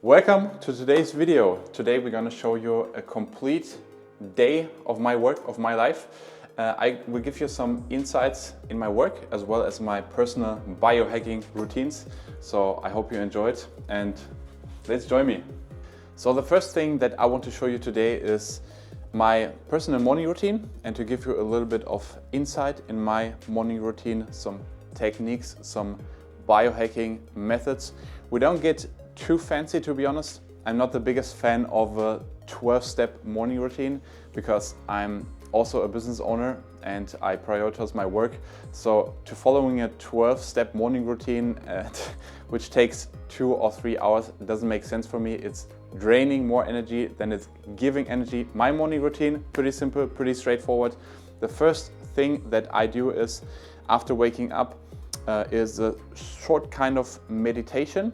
Welcome to today's video. Today we're going to show you a complete day of my work, of my life. I will give you some insights in my work as well as my personal biohacking routines. So I hope you enjoy it and let's join me. So the first thing that I want to show you today is my personal morning routine, and to give you a little bit of insight in my morning routine, some techniques, some biohacking methods. We don't get too fancy, to be honest. I'm not the biggest fan of a 12-step morning routine because I'm also a business owner and I prioritize my work. So to following a 12-step morning routine which takes 2 or 3 hours doesn't make sense for me. It's draining more energy than it's giving energy. My morning routine, pretty simple, pretty straightforward. The first thing that I do is, after waking up, is a short kind of meditation.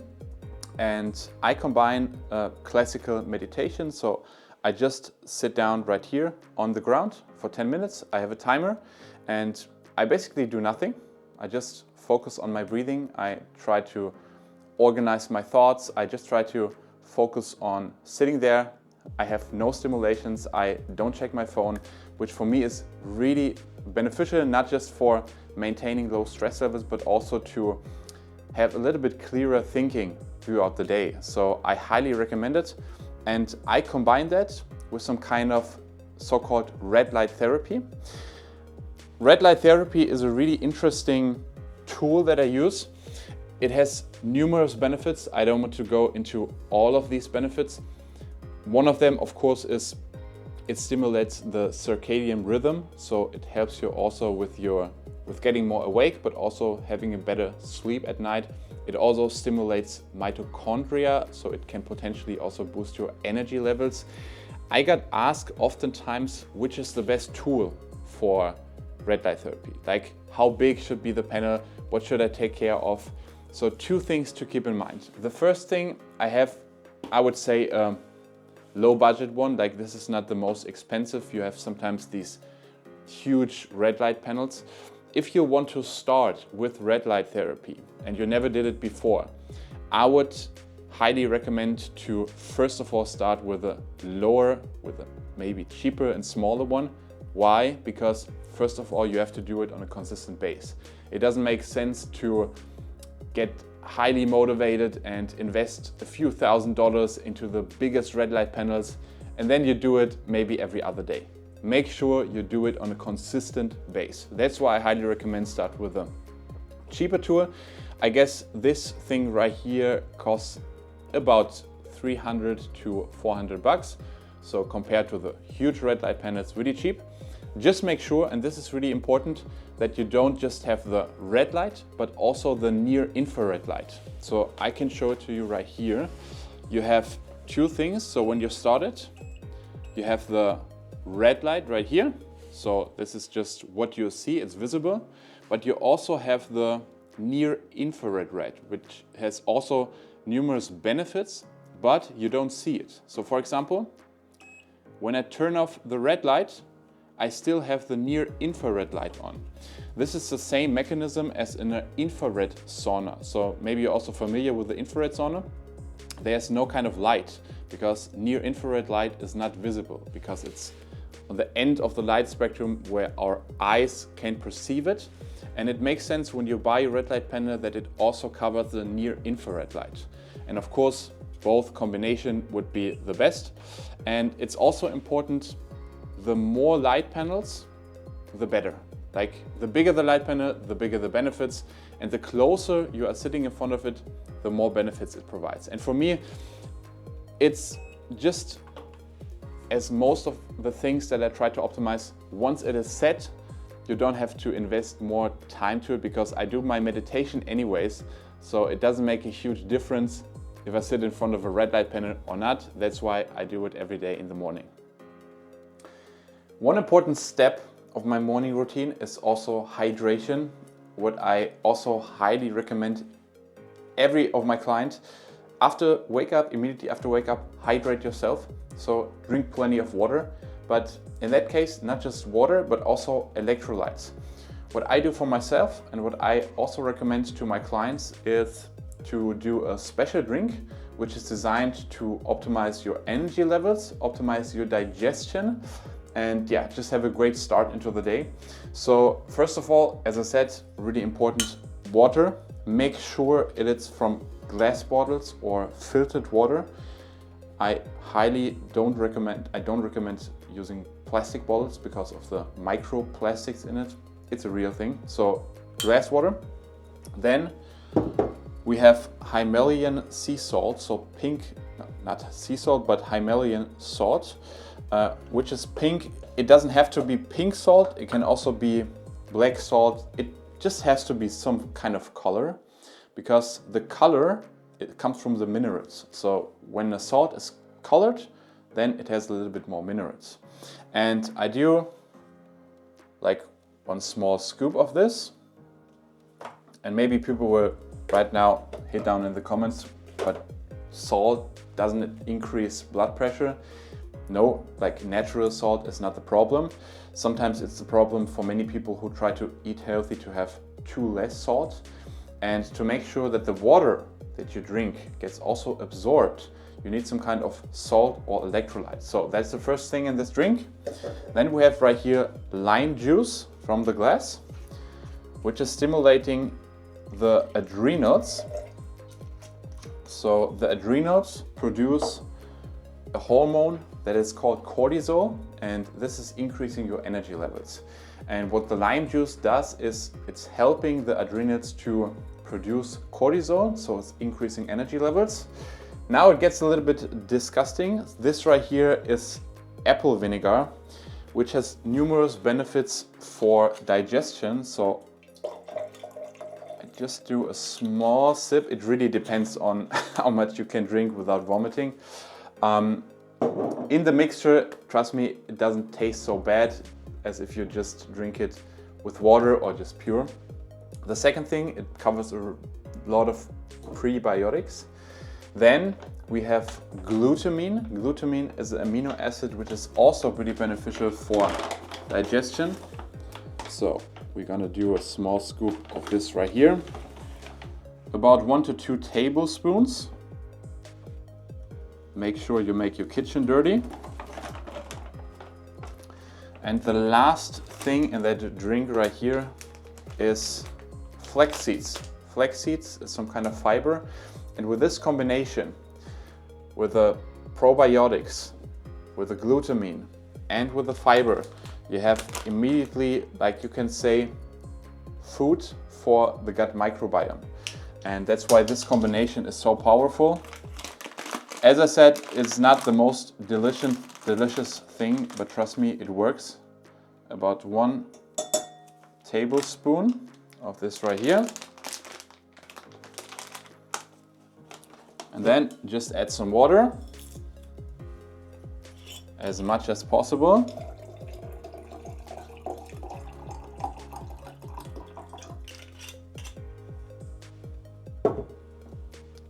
And I combine classical meditation. So I just sit down right here on the ground for 10 minutes. I have a timer and I basically do nothing. I just focus on my breathing. I try to organize my thoughts. I just try to focus on sitting there. I have no stimulations. I don't check my phone, which for me is really beneficial, not just for maintaining low stress levels, but also to have a little bit clearer thinking throughout the day. So I highly recommend it. And I combine that with some kind of so-called red light therapy. Red light therapy is a really interesting tool that I use. It has numerous benefits. I don't want to go into all of these benefits. One of them, of course, is it stimulates the circadian rhythm. So it helps you also with getting more awake, but also having a better sleep at night. It also stimulates mitochondria, so it can potentially also boost your energy levels. I got asked oftentimes which is the best tool for red light therapy. Like, how big should be the panel? What should I take care of? So 2 things to keep in mind. The first thing I have, I would say, a low budget one. Like, this is not the most expensive. You have sometimes these huge red light panels. If you want to start with red light therapy and you never did it before, I would highly recommend to first of all start with a maybe cheaper and smaller one. Why? Because first of all, you have to do it on a consistent base. It doesn't make sense to get highly motivated and invest a few $1,000s into the biggest red light panels and then you do it maybe every other day. Make sure you do it on a consistent base. That's why I highly recommend start with a cheaper tool. I guess this thing right here costs about 300 to 400 bucks. So compared to the huge red light panel, it's really cheap. Just make sure, and this is really important, that you don't just have the red light, but also the near infrared light. So I can show it to you right here. You have 2 things. So when you start it, you have the red light right here. So this is just what you see, it's visible. But you also have the near infrared red, which has also numerous benefits, but you don't see it. So for example, when I turn off the red light, I still have the near infrared light on. This is the same mechanism as in an infrared sauna. So maybe you're also familiar with the infrared sauna. There's no kind of light because near infrared light is not visible because it's on the end of the light spectrum where our eyes can perceive it. And it makes sense when you buy a red light panel that it also covers the near infrared light. And of course, both combination would be the best. And it's also important, the more light panels, the better. Like, the bigger the light panel, the bigger the benefits. And the closer you are sitting in front of it, the more benefits it provides. And for me, it's just as most of the things that I try to optimize, once it is set, you don't have to invest more time to it because I do my meditation anyways. So it doesn't make a huge difference if I sit in front of a red light panel or not. That's why I do it every day in the morning. One important step of my morning routine is also hydration. What I also highly recommend every of my clients, immediately after wake up, hydrate yourself. So drink plenty of water, but in that case, not just water, but also electrolytes. What I do for myself and what I also recommend to my clients is to do a special drink which is designed to optimize your energy levels, optimize your digestion, and yeah, just have a great start into the day. So first of all, as I said, really important, water. Make sure it is from glass bottles or filtered water. I don't recommend using plastic bottles because of the microplastics in it. It's a real thing. So glass water. Then we have Himalayan sea salt, so pink, no, not sea salt, but Himalayan salt, which is pink. It doesn't have to be pink salt, it can also be black salt. It just has to be some kind of color, because the color, it comes from the minerals. So when the salt is colored, then it has a little bit more minerals. And I do like one small scoop of this, and maybe people will right now hit down in the comments, but salt, doesn't it increase blood pressure? No, like natural salt is not the problem. Sometimes it's the problem for many people who try to eat healthy to have too less salt. And to make sure that the water that you drink gets also absorbed, you need some kind of salt or electrolyte. So that's the first thing in this drink. Then we have right here lime juice from the glass, which is stimulating the adrenals. So the adrenals produce a hormone that is called cortisol, and this is increasing your energy levels. And what the lime juice does is it's helping the adrenals to produce cortisol, so it's increasing energy levels. Now it gets a little bit disgusting. This right here is apple vinegar, which has numerous benefits for digestion. So just do a small sip. It really depends on how much you can drink without vomiting. In the mixture, trust me, it doesn't taste so bad as if you just drink it with water or just pure. The second thing, it covers a lot of prebiotics. Then we have glutamine. Glutamine is an amino acid which is also pretty beneficial for digestion. So we're gonna do a small scoop of this right here. About 1 to 2 tablespoons. Make sure you make your kitchen dirty. And the last thing in that drink right here is flax seeds. Flax seeds is some kind of fiber. And with this combination, with the probiotics, with the glutamine, and with the fiber, you have immediately, like you can say, food for the gut microbiome. And that's why this combination is so powerful. As I said, it's not the most delicious thing, but trust me, it works. About 1 tablespoon of this right here. And then just add some water, as much as possible.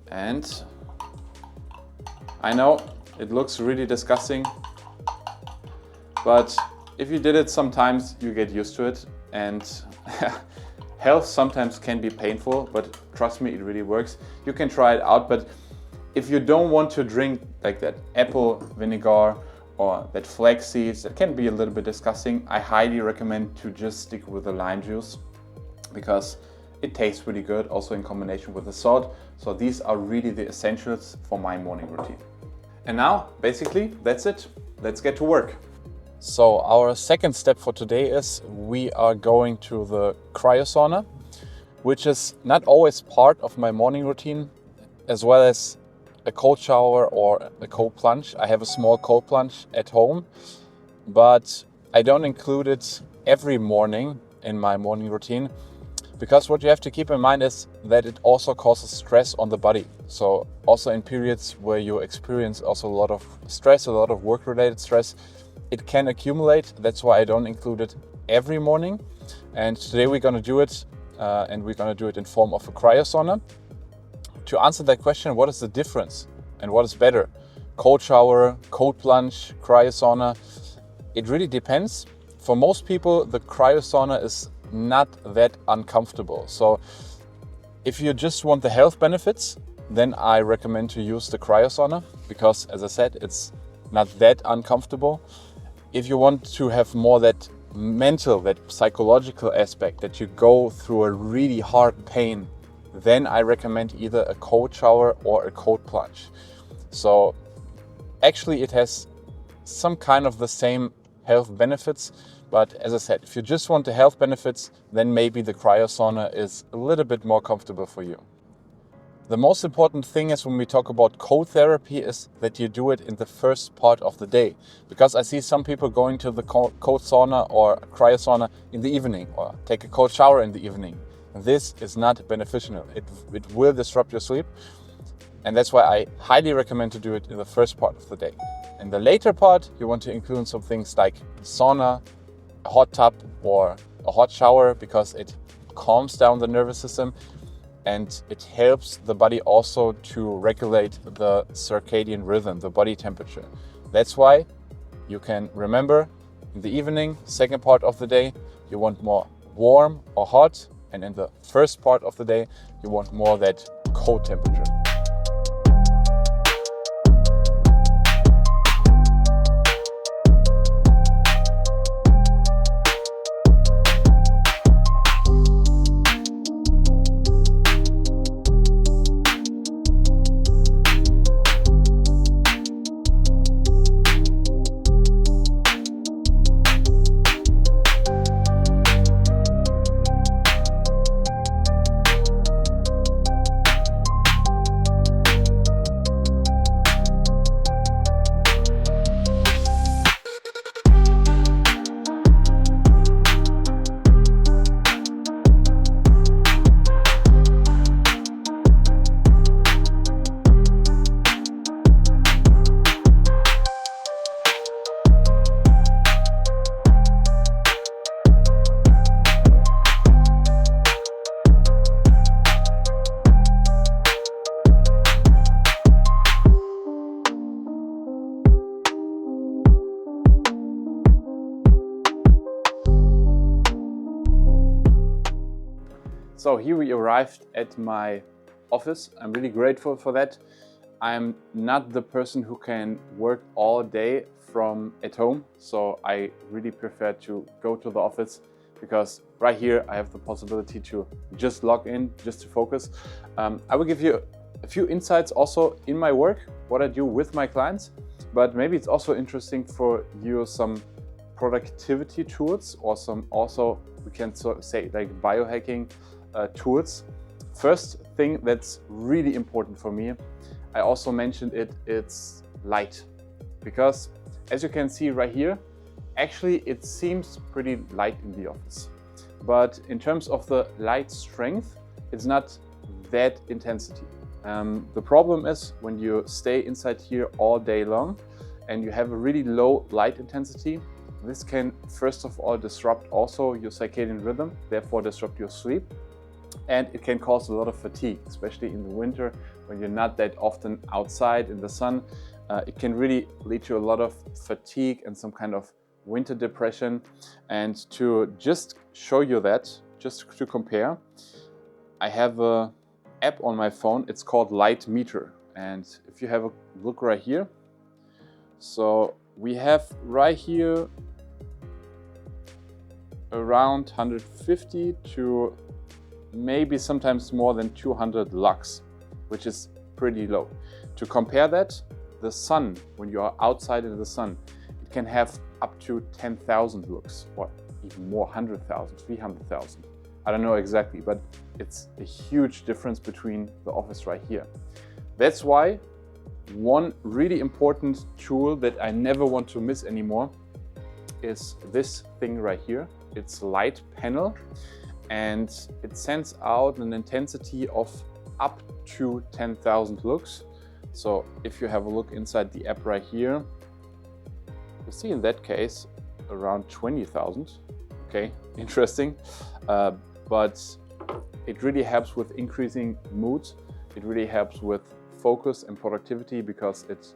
And I know it looks really disgusting, but if you did it sometimes, you get used to it. And health sometimes can be painful, but trust me, it really works. You can try it out, but if you don't want to drink like that apple vinegar or that flax seeds, that can be a little bit disgusting, I highly recommend to just stick with the lime juice, because it tastes really good, also in combination with the salt. So these are really the essentials for my morning routine. And now, basically, that's it. Let's get to work. So our second step for today is we are going to the cryosauna, which is not always part of my morning routine, as well as a cold shower or a cold plunge. I have a small cold plunge at home, but I don't include it every morning in my morning routine, because what you have to keep in mind is that it also causes stress on the body. So also in periods where you experience also a lot of stress, a lot of work-related stress, it can accumulate. That's why I don't include it every morning. And today we're gonna do it, and we're gonna do it in form of a cryosauna. To answer that question, what is the difference and what is better? Cold shower, cold plunge, cryosauna? It really depends. For most people, the cryosauna is not that uncomfortable. So If you just want the health benefits, then I recommend to use the cryosauna because, as I said, it's not that uncomfortable. If you want to have more that mental, that psychological aspect, that you go through a really hard pain, then I recommend either a cold shower or a cold plunge. So actually it has some kind of the same health benefits, but as I said, if you just want the health benefits, then maybe the cryosauna is a little bit more comfortable for you. The most important thing is when we talk about cold therapy is that you do it in the first part of the day. Because I see some people going to the cold sauna or cryosauna in the evening or take a cold shower in the evening. This is not beneficial. It will disrupt your sleep. And that's why I highly recommend to do it in the first part of the day. In the later part, you want to include some things like sauna, a hot tub or a hot shower because it calms down the nervous system. And it helps the body also to regulate the circadian rhythm, the body temperature. That's why you can remember in the evening, second part of the day, you want more warm or hot. And in the first part of the day, you want more that cold temperature. So here we arrived at my office. I'm really grateful for that. I'm not the person who can work all day from at home, so I really prefer to go to the office because right here I have the possibility to just log in, just to focus. I will give you a few insights also in my work, what I do with my clients, but maybe it's also interesting for you some productivity tools or some also, we can say like biohacking tools. First thing that's really important for me, I also mentioned it's light. Because as you can see right here, actually it seems pretty light in the office. But in terms of the light strength, it's not that intensity. The problem is when you stay inside here all day long and you have a really low light intensity, this can first of all disrupt also your circadian rhythm, therefore disrupt your sleep. And it can cause a lot of fatigue, especially in the winter when you're not that often outside in the sun. It can really lead to a lot of fatigue and some kind of winter depression. And to just show you that, just to compare, I have an app on my phone. It's called Light Meter. And if you have a look right here, so we have right here around 150 to maybe sometimes more than 200 lux, which is pretty low. To compare that, the sun, when you are outside in the sun, it can have up to 10,000 lux or even more, 100,000, 300,000. I don't know exactly, but it's a huge difference between the office right here. That's why one really important tool that I never want to miss anymore is this thing right here. It's light panel. And it sends out an intensity of up to 10,000 lux. So if you have a look inside the app right here, you see in that case around 20,000. Okay, interesting. But it really helps with increasing mood. It really helps with focus and productivity because it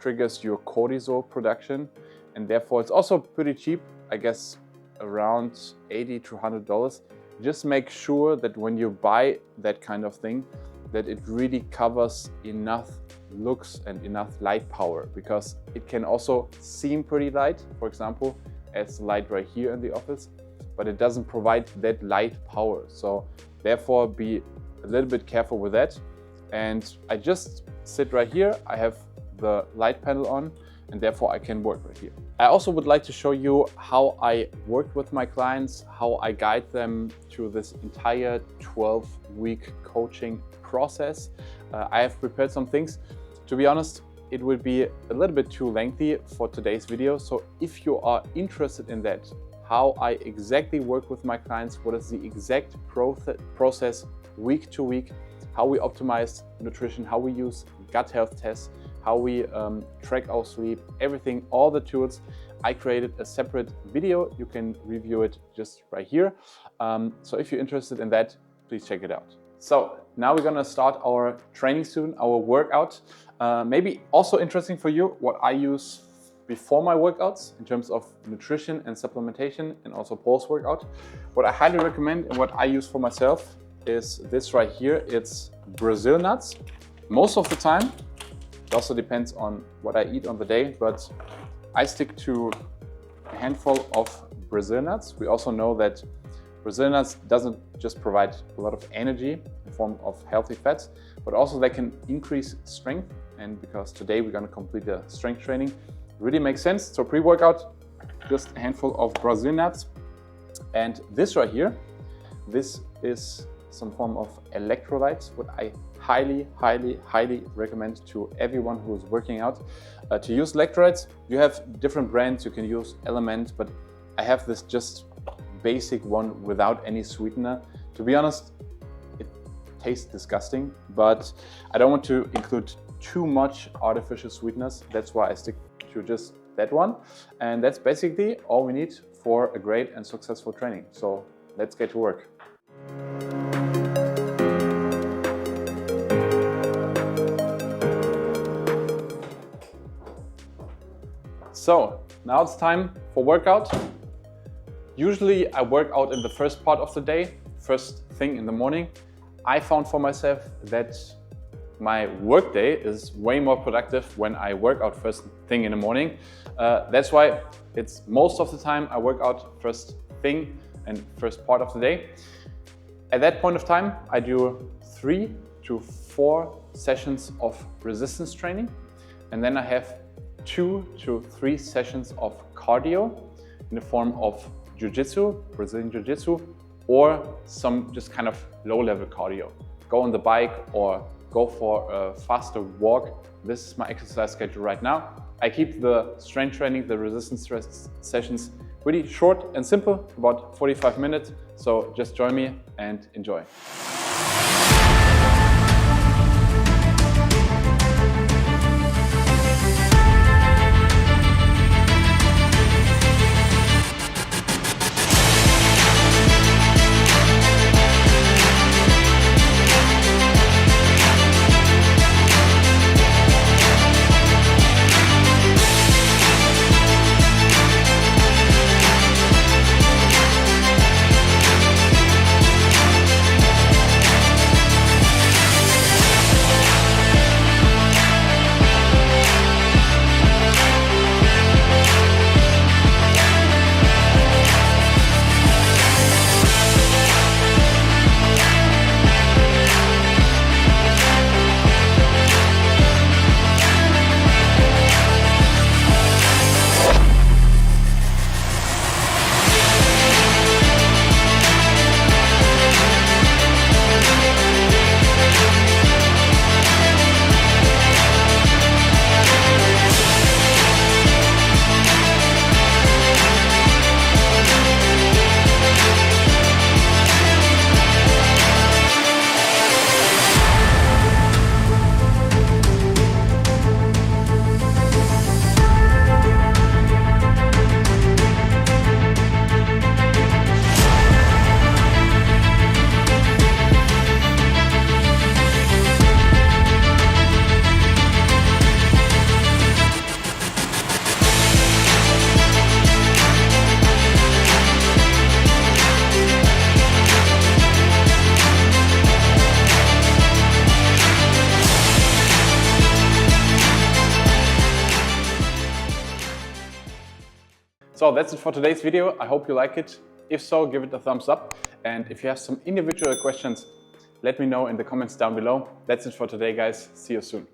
triggers your cortisol production. And therefore it's also pretty cheap, I guess around $80 to $100. just make sure that when you buy that kind of thing, that it really covers enough looks and enough light power, because it can also seem pretty light, for example, as the light right here in the office, but it doesn't provide that light power. So therefore be a little bit careful with that. And I just sit right here, I have the light panel on, and therefore I can work right here. I also would like to show you how I work with my clients, how I guide them through this entire 12-week coaching process. I have prepared some things. To be honest, it would be a little bit too lengthy for today's video. So if you are interested in that, how I exactly work with my clients, what is the exact process week to week, how we optimize nutrition, how we use gut health tests, how we track our sleep, everything, all the tools. I created a separate video. You can review it just right here. So if you're interested in that, please check it out. So now we're gonna start our training soon, our workout. Maybe also interesting for you what I use before my workouts in terms of nutrition and supplementation, and also post-workout. What I highly recommend and what I use for myself is this right here. It's Brazil nuts. Most of the time, it also depends on what I eat on the day, but I stick to a handful of Brazil nuts. We also know that Brazil nuts doesn't just provide a lot of energy in form of healthy fats, but also they can increase strength. And because today we're gonna complete the strength training, it really makes sense. So pre-workout, just a handful of Brazil nuts. And this right here, this is some form of electrolytes, what I highly recommend to everyone who is working out to use electrolytes. You have different brands, you can use Element, but I have this just basic one without any sweetener. To be honest, it tastes disgusting, but I don't want to include too much artificial sweeteners. That's why I stick to just that one. And that's basically all we need for a great and successful training. So let's get to work. So now it's time for workout. Usually I work out in the first part of the day, first thing in the morning. I found for myself that my work day is way more productive when I work out first thing in the morning. That's why it's most of the time I work out first thing and first part of the day. At that point of time, I do 3 to 4 sessions of resistance training, and then I have 2 to 3 sessions of cardio in the form of jiu-jitsu, Brazilian jiu-jitsu, or some just kind of low-level cardio. Go on the bike or go for a faster walk. This is my exercise schedule right now. I keep the strength training, the resistance sessions really short and simple, about 45 minutes. So just join me and enjoy. So that's it for today's video. I hope you like it. If so, give it a thumbs up. And if you have some individual questions, let me know in the comments down below. That's it for today, guys. See you soon.